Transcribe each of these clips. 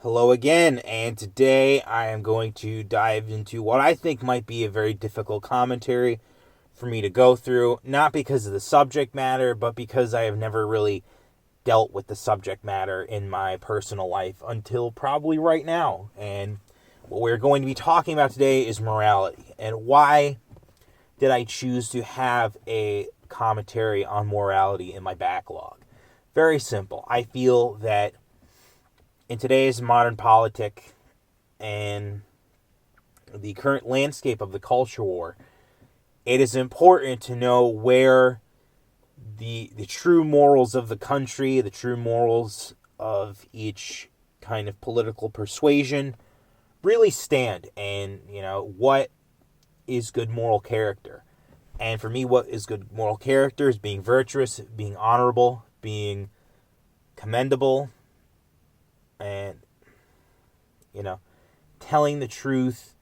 Hello again, and today I am going to dive into what I think might be a very difficult commentary for me to go through, not because of the subject matter, but because I have never really dealt with the subject matter in my personal life until probably right now. And what we're going to be talking about today is morality. And why did I choose to have a commentary on morality in my backlog? Very simple. I feel that in today's modern politic and the current landscape of the culture war, it is important to know where the true morals of the country, the true morals of each kind of political persuasion really stand, and what is good moral character. And for me, what is good moral character is being virtuous, being honorable, being commendable, and telling the truth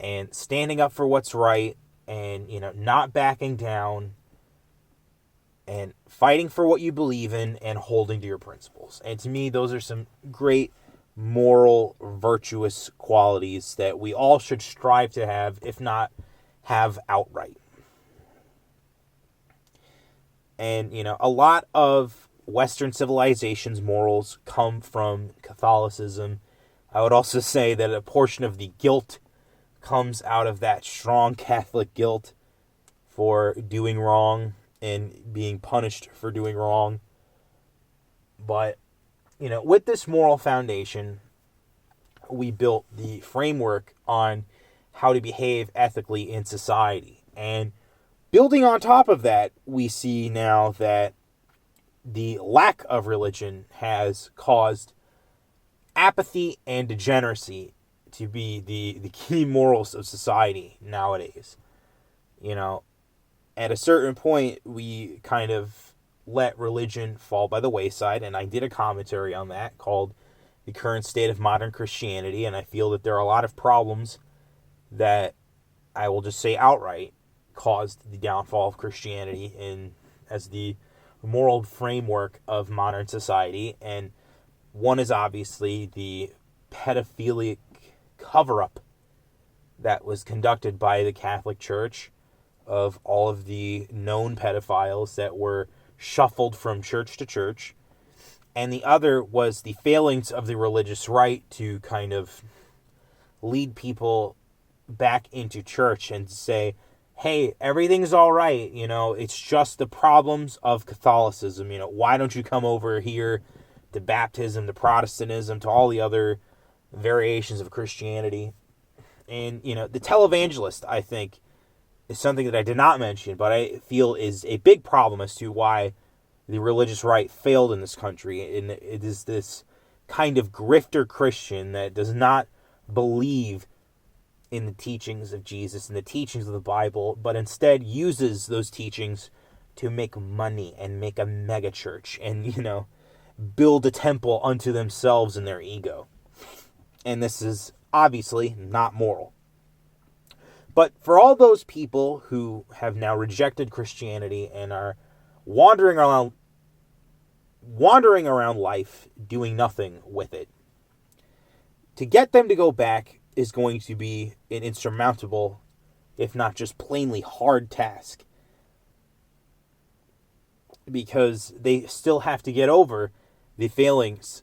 and standing up for what's right, and not backing down, and fighting for what you believe in and holding to your principles. And to me, those are some great moral, virtuous qualities that we all should strive to have, if not have outright. And a lot of Western civilization's morals come from Catholicism. I would also say that a portion of the guilt comes out of that strong Catholic guilt for doing wrong and being punished for doing wrong. But, with this moral foundation, we built the framework on how to behave ethically in society. And building on top of that, we see now that the lack of religion has caused apathy and degeneracy to be the key morals of society nowadays. At a certain point, we kind of let religion fall by the wayside, and I did a commentary on that called The Current State of Modern Christianity, and I feel that there are a lot of problems that I will just say outright caused the downfall of Christianity as the moral framework of modern society. And one is obviously the pedophilic cover-up that was conducted by the Catholic Church of all of the known pedophiles that were shuffled from church to church. And the other was the failings of the religious right to kind of lead people back into church and say, hey, everything's all right, it's just the problems of Catholicism, why don't you come over here to baptism, to Protestantism, to all the other variations of Christianity. And, the televangelist, I think, is something that I did not mention, but I feel is a big problem as to why the religious right failed in this country. And it is this kind of grifter Christian that does not believe in the teachings of Jesus and the teachings of the Bible, but instead uses those teachings to make money and make a mega church and, build a temple unto themselves and their ego. And this is obviously not moral. But for all those people who have now rejected Christianity and are wandering around life doing nothing with it, to get them to go back is going to be an insurmountable, if not just plainly hard task. Because they still have to get over the failings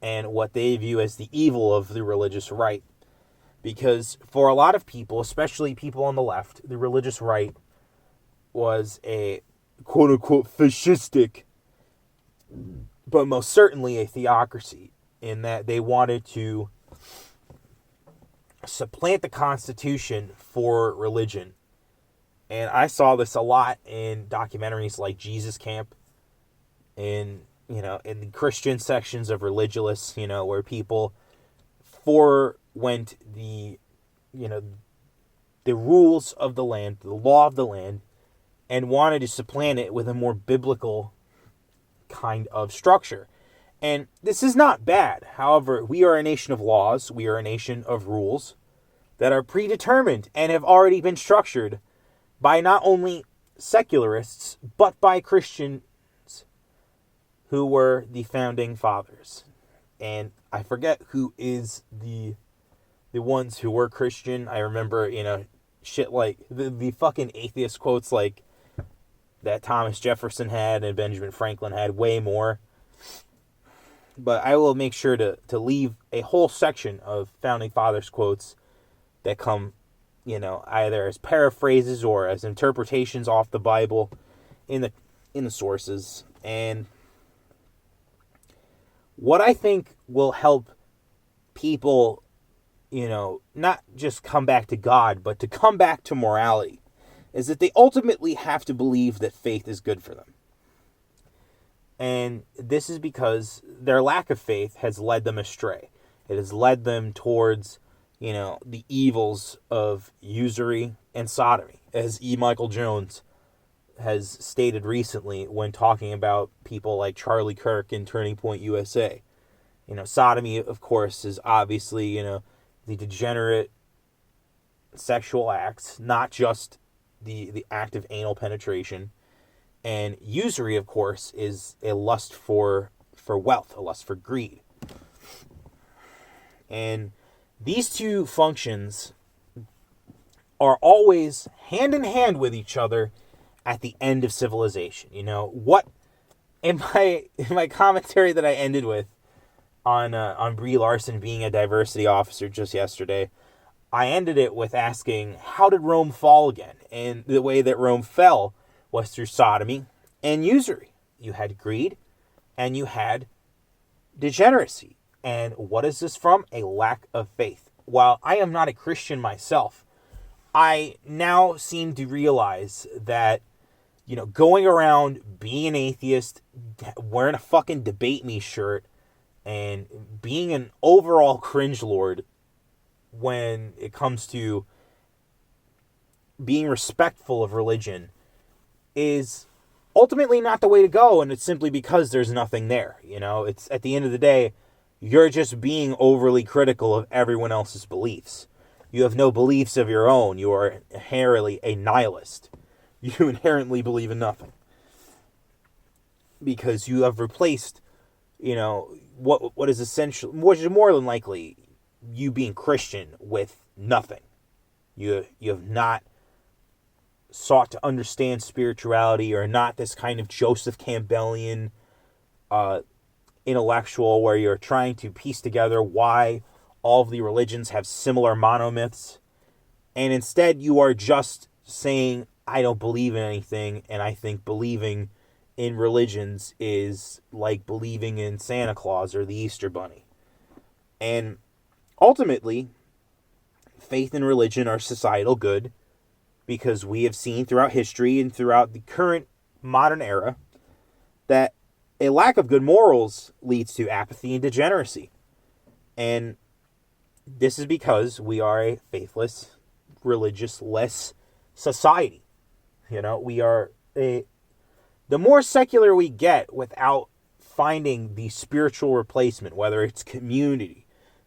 and what they view as the evil of the religious right. Because for a lot of people, especially people on the left, the religious right was a quote-unquote fascistic, but most certainly a theocracy, in that they wanted to supplant the Constitution for religion. And I saw this a lot in documentaries like Jesus Camp, in the Christian sections of Religulous, where people forewent the rules of the land, the law of the land, and wanted to supplant it with a more biblical kind of structure. And this is not bad. However, we are a nation of laws. We are a nation of rules that are predetermined and have already been structured by not only secularists, but by Christians who were the founding fathers. and I forget who is the ones who were Christian. I remember, shit like the fucking atheist quotes like that Thomas Jefferson had and Benjamin Franklin had, way more. But I will make sure to leave a whole section of Founding Fathers quotes that come, either as paraphrases or as interpretations off the Bible in the sources. And what I think will help people, not just come back to God, but to come back to morality, is that they ultimately have to believe that faith is good for them. And this is because their lack of faith has led them astray. It has led them towards, the evils of usury and sodomy, as E. Michael Jones has stated recently when talking about people like Charlie Kirk in Turning Point USA. Sodomy, of course, is obviously, the degenerate sexual acts, not just the act of anal penetration. And usury, of course, is a lust for wealth, a lust for greed. And these two functions are always hand in hand with each other at the end of civilization. What in my commentary that I ended with on Brie Larson being a diversity officer just yesterday, I ended it with asking, how did Rome fall again? And the way that Rome fell was through sodomy and usury. You had greed and you had degeneracy. And what is this from? A lack of faith. While I am not a Christian myself, I now seem to realize that, going around being an atheist, wearing a fucking debate me shirt, and being an overall cringe lord when it comes to being respectful of religion is ultimately not the way to go, and it's simply because there's nothing there. It's at the end of the day, you're just being overly critical of everyone else's beliefs. You have no beliefs of your own. You are inherently a nihilist. You inherently believe in nothing. Because you have replaced, what is essential, which is more than likely you being Christian, with nothing. You have not sought to understand spirituality, or not this kind of Joseph Campbellian intellectual where you're trying to piece together why all of the religions have similar monomyths. And instead you are just saying, I don't believe in anything, and I think believing in religions is like believing in Santa Claus or the Easter Bunny. And ultimately, faith and religion are societal good, because we have seen throughout history and throughout the current modern era that a lack of good morals leads to apathy and degeneracy. And this is because we are a faithless, religious-less society. We are the more secular we get without finding the spiritual replacement, whether it's community,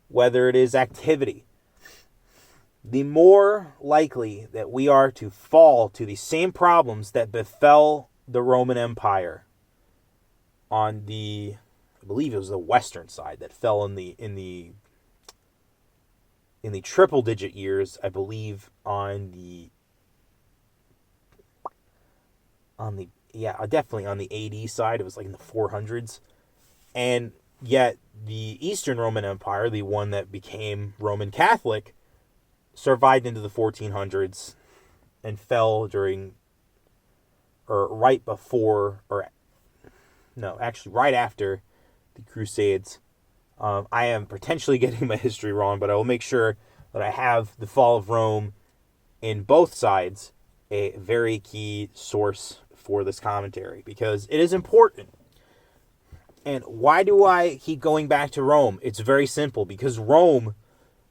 whether it is activity, the more likely that we are to fall to the same problems that befell the Roman Empire on the, I believe it was the western side, that fell in the triple digit years, I believe, definitely on the AD side. It was like in the 400s. And yet the Eastern Roman Empire, the one that became Roman Catholic, survived into the 1400s and fell right after the Crusades. I am potentially getting my history wrong, but I will make sure that I have the fall of Rome in both sides a very key source for this commentary, because it is important. And why do I keep going back to Rome? It's very simple, because Rome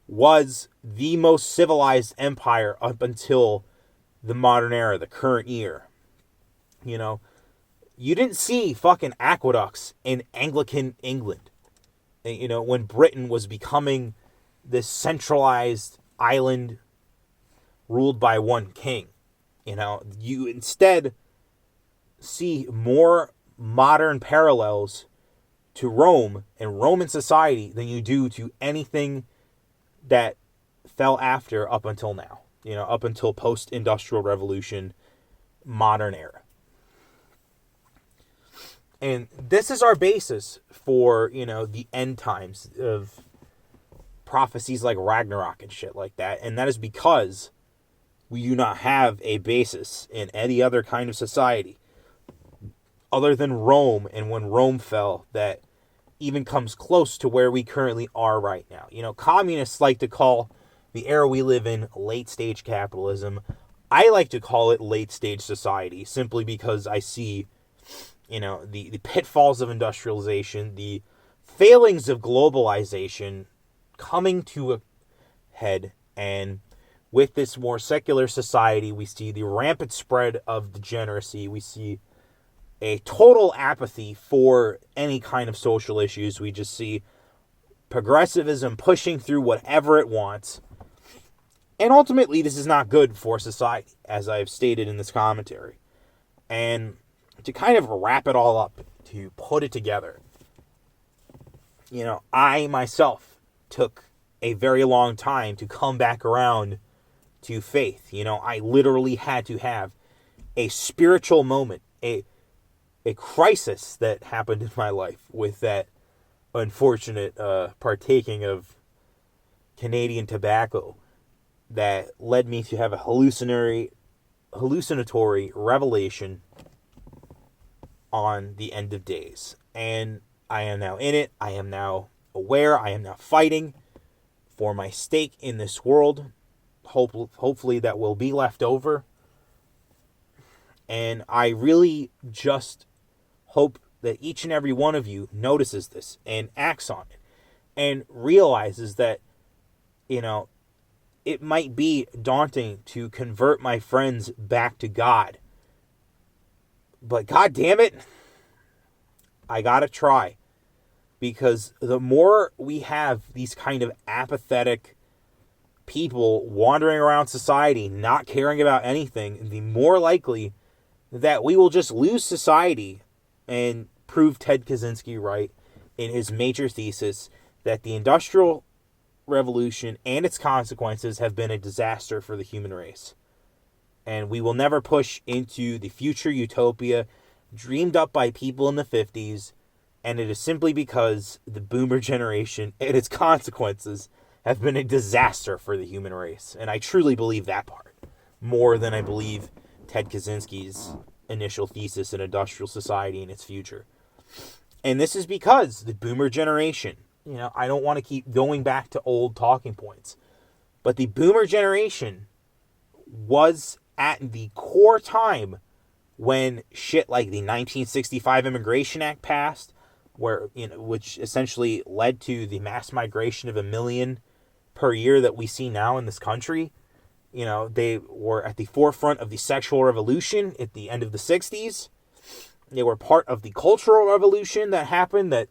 was the most civilized empire up until the modern era, the current year. You didn't see fucking aqueducts in Anglican England. When Britain was becoming this centralized island ruled by one king. You instead see more modern parallels to Rome and Roman society than you do to anything that fell after up until now. Up until post-industrial revolution, modern era. And this is our basis for, the end times of prophecies like Ragnarok and shit like that. And that is because we do not have a basis in any other kind of society other than Rome, and when Rome fell, that even comes close to where we currently are right now. Communists like to call the era we live in late stage capitalism. I like to call it late stage society, simply because I see, the pitfalls of industrialization, the failings of globalization coming to a head. And with this more secular society, we see the rampant spread of degeneracy. We see a total apathy for any kind of social issues. We just see progressivism pushing through whatever it wants. And ultimately, this is not good for society, as I've stated in this commentary. And to kind of wrap it all up, to put it together, I myself took a very long time to come back around to faith. I literally had to have a spiritual moment, a crisis that happened in my life with that unfortunate partaking of Canadian tobacco that led me to have a hallucinatory revelation on the end of days. And I am now in it. I am now aware. I am now fighting for my stake in this world. Hopefully that will be left over. And I really just hope that each and every one of you notices this and acts on it and realizes that, it might be daunting to convert my friends back to God. But God damn it, I gotta try. Because the more we have these kind of apathetic people wandering around society, not caring about anything, the more likely that we will just lose society and prove Ted Kaczynski right in his major thesis that the Industrial Revolution and its consequences have been a disaster for the human race. And we will never push into the future utopia dreamed up by people in the 50s, and it is simply because the boomer generation and its consequences have been a disaster for the human race. And I truly believe that part, more than I believe Ted Kaczynski's initial thesis in industrial society and its future. And this is because the boomer generation, I don't want to keep going back to old talking points, but the boomer generation was at the core time when shit like the 1965 Immigration Act passed, which essentially led to the mass migration of 1 million per year that we see now in this country. They were at the forefront of the sexual revolution at the end of the 60s. They were part of the cultural revolution that happened that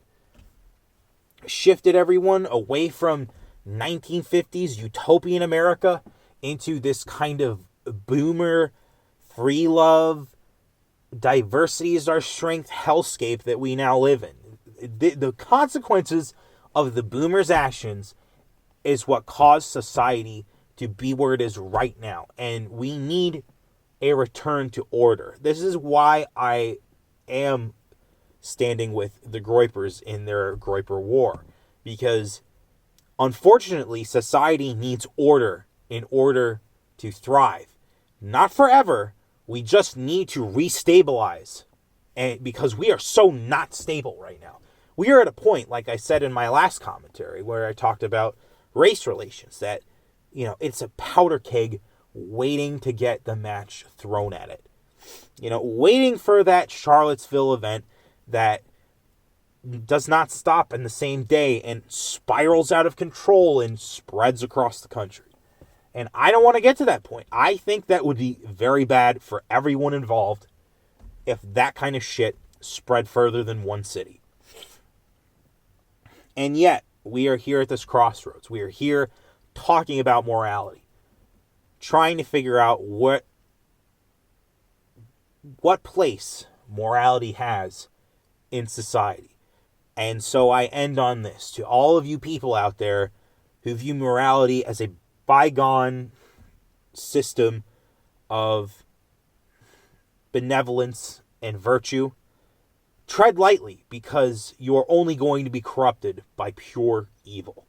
shifted everyone away from 1950s utopian America into this kind of boomer, free love, diversity is our strength hellscape that we now live in. The consequences of the boomers' actions is what caused society to be where it is right now. And we need a return to order. This is why I am standing with the Groypers in their Groyper War. Because, unfortunately, society needs order in order to thrive. Not forever. We just need to restabilize. And because we are so not stable right now. We are at a point, like I said in my last commentary, where I talked about race relations, that, it's a powder keg waiting to get the match thrown at it. Waiting for that Charlottesville event that does not stop in the same day and spirals out of control and spreads across the country. And I don't want to get to that point. I think that would be very bad for everyone involved if that kind of shit spread further than one city. And yet, we are here at this crossroads. We are here talking about morality. Trying to figure out what place morality has in society. And so I end on this. To all of you people out there who view morality as a bygone system of benevolence and virtue, tread lightly, because you are only going to be corrupted by pure evil.